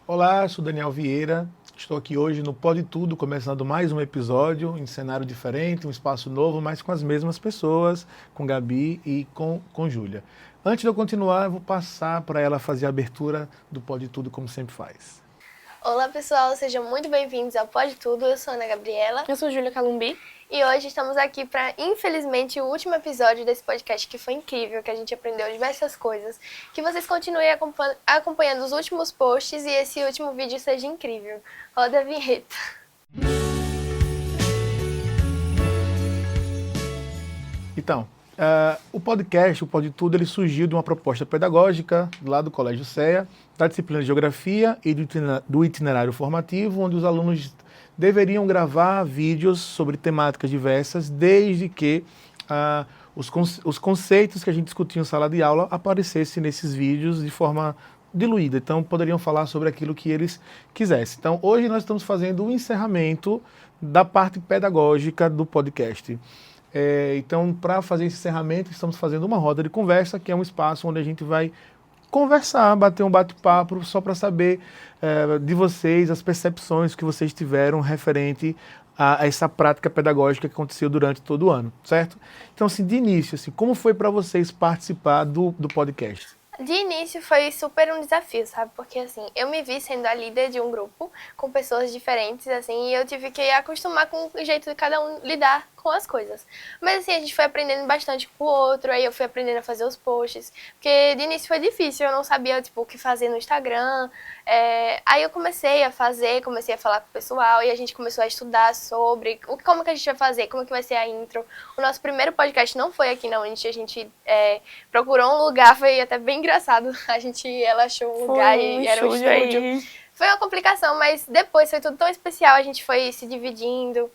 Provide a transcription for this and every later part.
Olá, sou Daniel Vieira, estou aqui hoje no Pode Tudo, começando mais um episódio em cenário diferente, um espaço novo, mas com as mesmas pessoas, com Gabi e com Júlia. Antes de eu continuar, eu vou passar para ela fazer a abertura do Pode Tudo, como sempre faz. Olá pessoal, sejam muito bem-vindos ao Pode Tudo, eu sou a Ana Gabriela. Eu sou Júlia Calumbi. E hoje estamos aqui para, infelizmente, o último episódio desse podcast que foi incrível, que a gente aprendeu diversas coisas. Que vocês continuem acompanhando os últimos posts e esse último vídeo seja incrível. Roda a vinheta. Então, o podcast, o Pode Tudo, ele surgiu de uma proposta pedagógica lá do Colégio CEA, da disciplina de Geografia e do itinerário formativo, onde os alunos deveriam gravar vídeos sobre temáticas diversas, desde que os conceitos que a gente discutia em sala de aula aparecessem nesses vídeos de forma diluída. Então, poderiam falar sobre aquilo que eles quisessem. Então, hoje nós estamos fazendo o encerramento da parte pedagógica do podcast. Então, para fazer esse encerramento, estamos fazendo uma roda de conversa, que é um espaço onde a gente vai conversar, bater um bate-papo, só para saber de vocês, as percepções que vocês tiveram referente a essa prática pedagógica que aconteceu durante todo o ano, certo? Então, assim, de início, assim, como foi para vocês participar do podcast? De início foi super um desafio, sabe? Porque assim, eu me vi sendo a líder de um grupo com pessoas diferentes, assim, e eu tive que acostumar com o jeito de cada um lidar com as coisas. Mas assim, a gente foi aprendendo bastante com o outro, aí eu fui aprendendo a fazer os posts, porque de início foi difícil, eu não sabia, tipo, o que fazer no Instagram. Aí eu comecei a falar com o pessoal, e a gente começou a estudar sobre como que a gente vai fazer, como que vai ser a intro. O nosso primeiro podcast não foi aqui na Unity, a gente procurou um lugar, foi até bem engraçado. Ela achou um lugar e era um estúdio. Foi uma complicação, mas depois foi tudo tão especial. A gente foi se dividindo,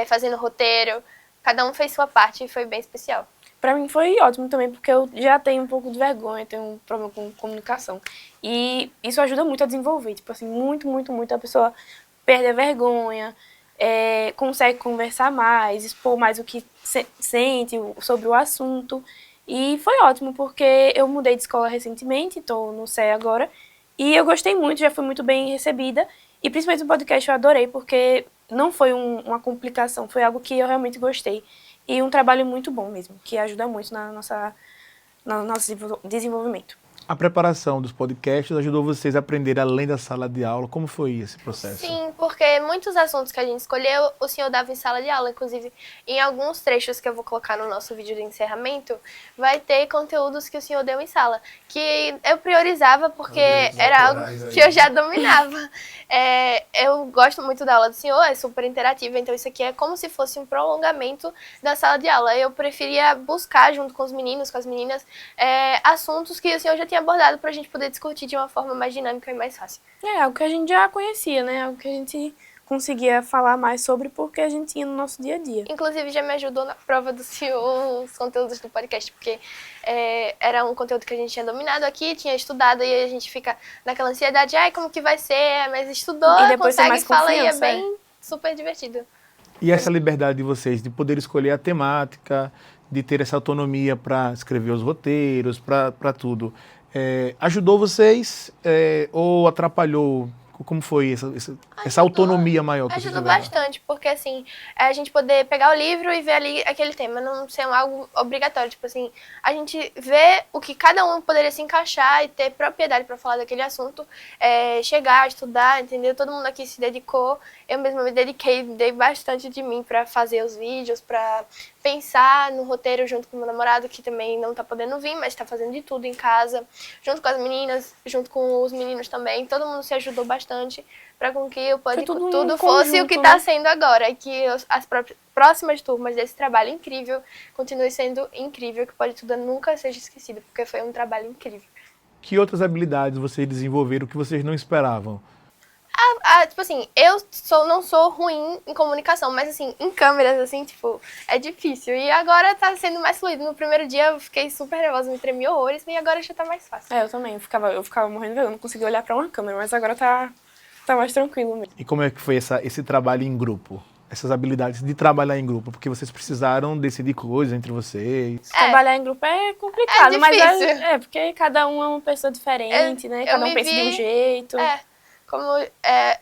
fazendo roteiro. Cada um fez sua parte e foi bem especial. Pra mim foi ótimo também, porque eu já tenho um pouco de vergonha, tenho um problema com comunicação. E isso ajuda muito a desenvolver. Tipo assim, muito, muito, muito. A pessoa perde a vergonha, consegue conversar mais, expor mais o que sente sobre o assunto. E foi ótimo, porque eu mudei de escola recentemente, estou no CEA agora, e eu gostei muito, já fui muito bem recebida, e principalmente no podcast eu adorei, porque não foi uma complicação, foi algo que eu realmente gostei, e um trabalho muito bom mesmo, que ajuda muito no nosso desenvolvimento. A preparação dos podcasts ajudou vocês a aprender além da sala de aula? Como foi esse processo? Sim, porque muitos assuntos que a gente escolheu, o senhor dava em sala de aula. Inclusive, em alguns trechos que eu vou colocar no nosso vídeo de encerramento, vai ter conteúdos que o senhor deu em sala, que eu priorizava porque era algo que eu já dominava. Eu gosto muito da aula do senhor, é super interativa, então isso aqui é como se fosse um prolongamento da sala de aula. Eu preferia buscar, junto com os meninos, com as meninas, assuntos que o senhor já tinha abordado para a gente poder discutir de uma forma mais dinâmica e mais fácil. É algo que a gente já conhecia, né? Algo que a gente conseguia falar mais sobre porque a gente tinha no nosso dia a dia. Inclusive, já me ajudou na prova do senhor os conteúdos do podcast, porque era um conteúdo que a gente tinha dominado aqui, tinha estudado, e a gente fica naquela ansiedade, como que vai ser? Mas estudou, e depois consegue, mais fala, e é confiança, bem super divertido. E essa liberdade de vocês de poder escolher a temática, de ter essa autonomia para escrever os roteiros, para tudo, ajudou vocês ou atrapalhou? Como foi essa autonomia maior que vocês Ajudou tiveram? bastante, porque assim, a gente poder pegar o livro e ver ali aquele tema, não ser algo obrigatório, tipo assim, a gente vê o que cada um poderia se encaixar e ter propriedade para falar daquele assunto, chegar, estudar, entendeu? Todo mundo aqui se dedicou, eu mesma me dediquei, dei bastante de mim para fazer os vídeos, para pensar no roteiro junto com o meu namorado, que também não tá podendo vir, mas tá fazendo de tudo em casa, junto com as meninas, junto com os meninos também, todo mundo se ajudou bastante para com que o Pode Tudo fosse o que está sendo agora, e que as próximas turmas desse trabalho incrível continuem sendo incrível, que o Pode Tudo nunca seja esquecido, porque foi um trabalho incrível. Que outras habilidades vocês desenvolveram que vocês não esperavam? Tipo assim, não sou ruim em comunicação, mas assim, em câmeras, assim, tipo, é difícil. E agora tá sendo mais fluido. No primeiro dia eu fiquei super nervosa, me tremi horrores, e agora já tá mais fácil. Eu também, eu ficava morrendo de vergonha, não conseguia olhar pra uma câmera, mas agora tá mais tranquilo mesmo. E como é que foi esse trabalho em grupo? Essas habilidades de trabalhar em grupo? Porque vocês precisaram decidir coisas entre vocês. Trabalhar em grupo é complicado, É mas difícil. porque cada um é uma pessoa diferente, né? Cada um pensa de um jeito. como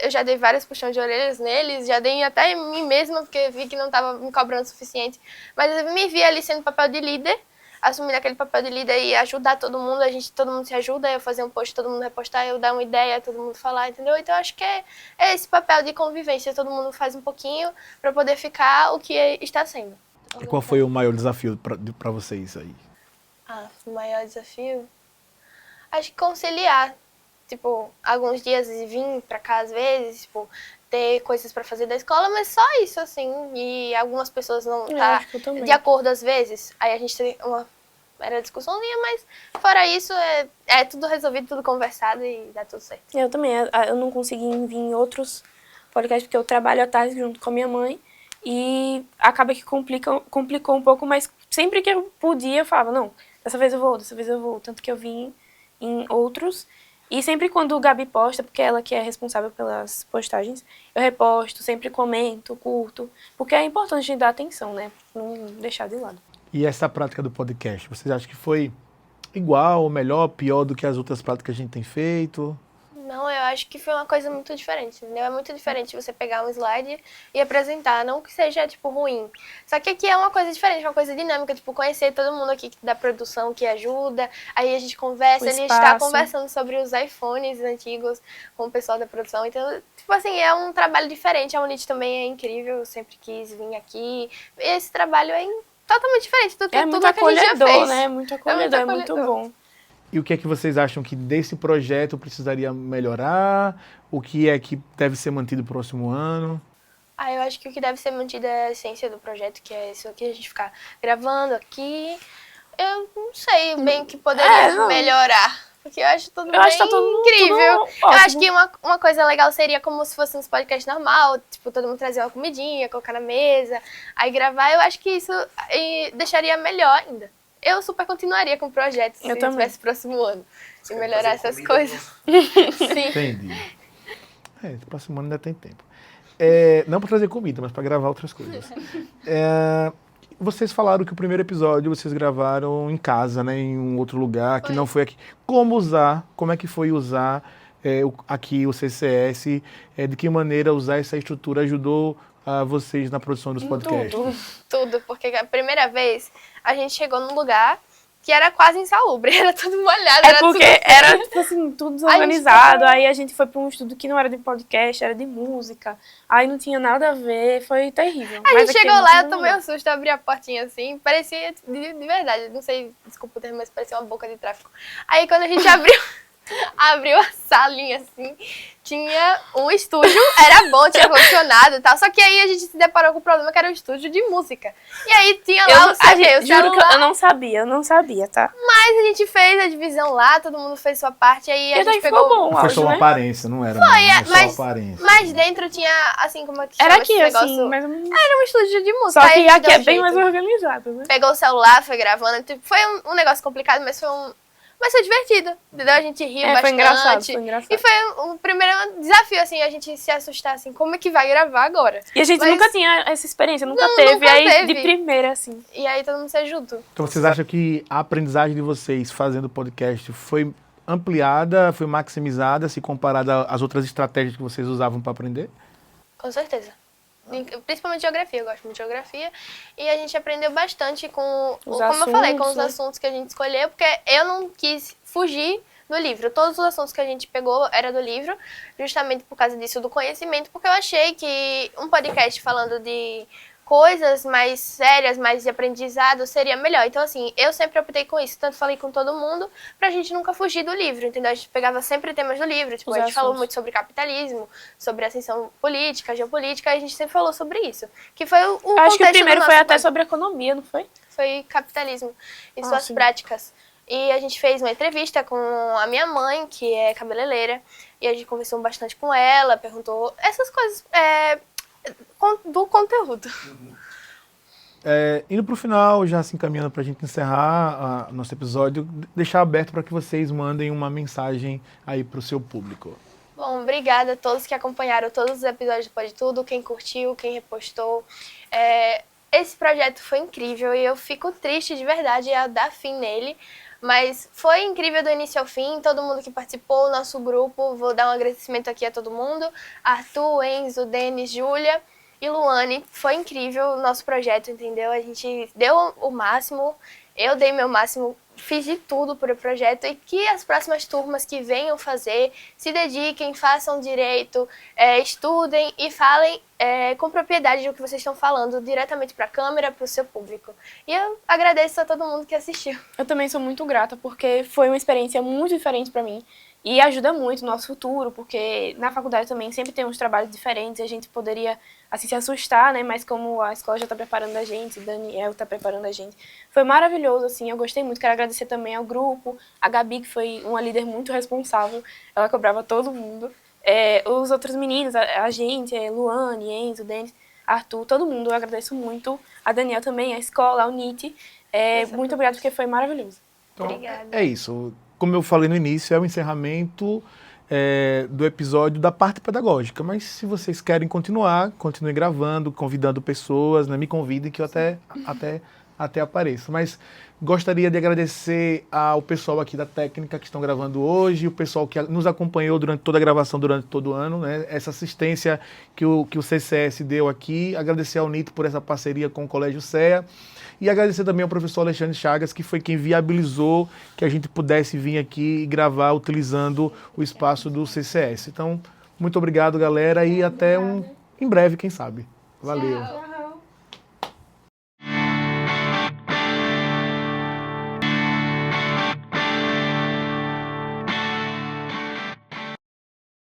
eu já dei vários puxões de orelhas neles, já dei até em mim mesma, porque vi que não estava me cobrando o suficiente. Mas eu me vi ali sendo papel de líder, assumindo aquele papel de líder e ajudar todo mundo, todo mundo se ajuda, eu fazer um post, todo mundo repostar, eu dar uma ideia, todo mundo falar, entendeu? Então acho que é esse papel de convivência, todo mundo faz um pouquinho para poder ficar o que está sendo. E qual foi o maior desafio para vocês aí? O maior desafio? Acho que conciliar. Tipo, alguns dias vir pra cá às vezes, tipo, ter coisas pra fazer da escola, mas só isso, assim. E algumas pessoas não tá de acordo às vezes. Aí a gente tem uma discussãozinha, mas fora isso, é tudo resolvido, tudo conversado e dá tudo certo. Eu também. Eu não consegui vir em outros podcasts porque eu trabalho à tarde junto com a minha mãe. E acaba que complicou um pouco, mas sempre que eu podia, eu falava, não, dessa vez eu vou. Tanto que eu vim em outros. E sempre quando o Gabi posta, porque é ela que é responsável pelas postagens, eu reposto, sempre comento, curto. Porque é importante a gente dar atenção, né? Não deixar de lado. E essa prática do podcast, vocês acham que foi igual, melhor, pior do que as outras práticas que a gente tem feito? Não, eu acho que foi uma coisa muito diferente, entendeu? É muito diferente você pegar um slide e apresentar, não que seja, tipo, ruim. Só que aqui é uma coisa diferente, uma coisa dinâmica, tipo, conhecer todo mundo aqui da produção que ajuda, aí a gente conversa, a gente tá conversando sobre os iPhones antigos com o pessoal da produção, então, tipo assim, é um trabalho diferente, a Unity também é incrível, eu sempre quis vir aqui, e esse trabalho é totalmente diferente do que tudo que a gente já fez. Né? É muito acolhedor, é muito bom. E o que é que vocês acham que desse projeto precisaria melhorar? O que é que deve ser mantido no próximo ano? Eu acho que o que deve ser mantido é a essência do projeto, que é isso aqui, a gente ficar gravando aqui. Eu não sei bem o que poderia melhorar, porque eu acho tudo incrível. Eu acho que uma coisa legal seria como se fosse uns podcasts normal, tipo, todo mundo trazer uma comidinha, colocar na mesa, aí gravar. Eu acho que isso deixaria melhor ainda. Eu super continuaria com o projeto se tivesse próximo ano. E melhorar essas coisas. Sim. Entendi. Próximo ano ainda tem tempo. Não para trazer comida, mas para gravar outras coisas. Vocês falaram que o primeiro episódio vocês gravaram em casa, né? Em um outro lugar, que não foi aqui. Como é que foi usar aqui o CCS? De que maneira usar essa estrutura ajudou vocês na produção dos podcasts? Tudo, porque a primeira vez a gente chegou num lugar que era quase insalubre, era tudo molhado. Era tipo assim, tudo desorganizado, aí a gente foi pra um estudo que não era de podcast, era de música, aí não tinha nada a ver, foi terrível. A gente chegou lá, eu tomei um susto, eu abri a portinha assim, parecia de verdade, não sei, desculpa o termo, mas parecia uma boca de tráfico. Aí quando a gente abriu a salinha assim, tinha um estúdio, era bom, tinha ar-condicionado e tal, só que aí a gente se deparou com o problema que era um estúdio de música. E aí tinha lá o celular. Juro que eu não sabia, tá? Mas a gente fez a divisão lá, todo mundo fez sua parte, aí a gente pegou... Bom, foi só uma aparência, não era? Só aparência. Mas dentro tinha, assim, como é que chama era aqui, esse negócio? Assim, mas... Era um estúdio de música. Só que aqui é bem mais organizado, né? Pegou o celular, foi gravando, tipo, foi um negócio complicado, mas foi divertido, entendeu? A gente riu bastante. Foi engraçado. E foi o primeiro desafio, assim, a gente se assustar, assim, como é que vai gravar agora? E a gente nunca tinha essa experiência, nunca teve. De primeira, assim. E aí todo mundo se junto. Então vocês acham que a aprendizagem de vocês fazendo podcast foi ampliada, foi maximizada, se comparada às outras estratégias que vocês usavam para aprender? Com certeza. Principalmente geografia, eu gosto muito de geografia. E a gente aprendeu bastante com, como eu falei, com os assuntos que a gente escolheu, porque eu não quis fugir do livro. Todos os assuntos que a gente pegou era do livro, justamente por causa disso, do conhecimento, porque eu achei que um podcast falando de coisas mais sérias, mais de aprendizado, seria melhor. Então, assim, eu sempre optei com isso. Tanto falei com todo mundo, pra gente nunca fugir do livro, entendeu? A gente pegava sempre temas do livro. Tipo, a gente falou muito sobre capitalismo, sobre ascensão política, geopolítica, a gente sempre falou sobre isso. Que foi o contexto. Acho que o primeiro foi até sobre economia, não foi? Foi capitalismo e suas práticas. E a gente fez uma entrevista com a minha mãe, que é cabeleireira, e a gente conversou bastante com ela, perguntou essas coisas do conteúdo. Indo para o final, já se encaminhando para a gente encerrar nosso episódio, deixar aberto para que vocês mandem uma mensagem aí para o seu público. Bom, obrigada a todos que acompanharam todos os episódios do Pode Tudo, quem curtiu, quem repostou. Esse projeto foi incrível e eu fico triste de verdade a dar fim nele, Mas foi incrível do início ao fim, todo mundo que participou, o nosso grupo, vou dar um agradecimento aqui a todo mundo, Arthur, Enzo, Denis, Júlia e Luane, foi incrível o nosso projeto, entendeu? A gente deu o máximo, eu dei meu máximo, fiz de tudo para o projeto e que as próximas turmas que venham fazer se dediquem, façam direito, estudem e falem com propriedade do que vocês estão falando diretamente para a câmera, para o seu público. E eu agradeço a todo mundo que assistiu. Eu também sou muito grata, porque foi uma experiência muito diferente para mim e ajuda muito no nosso futuro, porque na faculdade também sempre tem uns trabalhos diferentes e a gente poderia assim se assustar, né? Mas como a escola já está preparando a gente, o Daniel está preparando a gente, foi maravilhoso, assim, eu gostei muito. Quero agradecer também ao grupo, a Gabi, que foi uma líder muito responsável, ela cobrava todo mundo, os outros meninos, a gente, Luane, Enzo, Denis, Arthur, todo mundo, eu agradeço muito, a Daniel também, a escola, a UNIT, muito obrigada, porque foi maravilhoso. Então, Obrigada. é isso. Como eu falei no início, é o encerramento do episódio da parte pedagógica. Mas se vocês querem continuar, continuem gravando, convidando pessoas, né? Me convidem que eu até apareço. Mas gostaria de agradecer ao pessoal aqui da técnica que estão gravando hoje, o pessoal que nos acompanhou durante toda a gravação, durante todo o ano, né? Essa assistência que o CCS deu aqui. Agradecer ao Nito por essa parceria com o Colégio CEA. E agradecer também ao professor Alexandre Chagas, que foi quem viabilizou que a gente pudesse vir aqui e gravar utilizando o espaço do CCS. Então, muito obrigado, galera, e até em breve, quem sabe. Valeu. Tchau.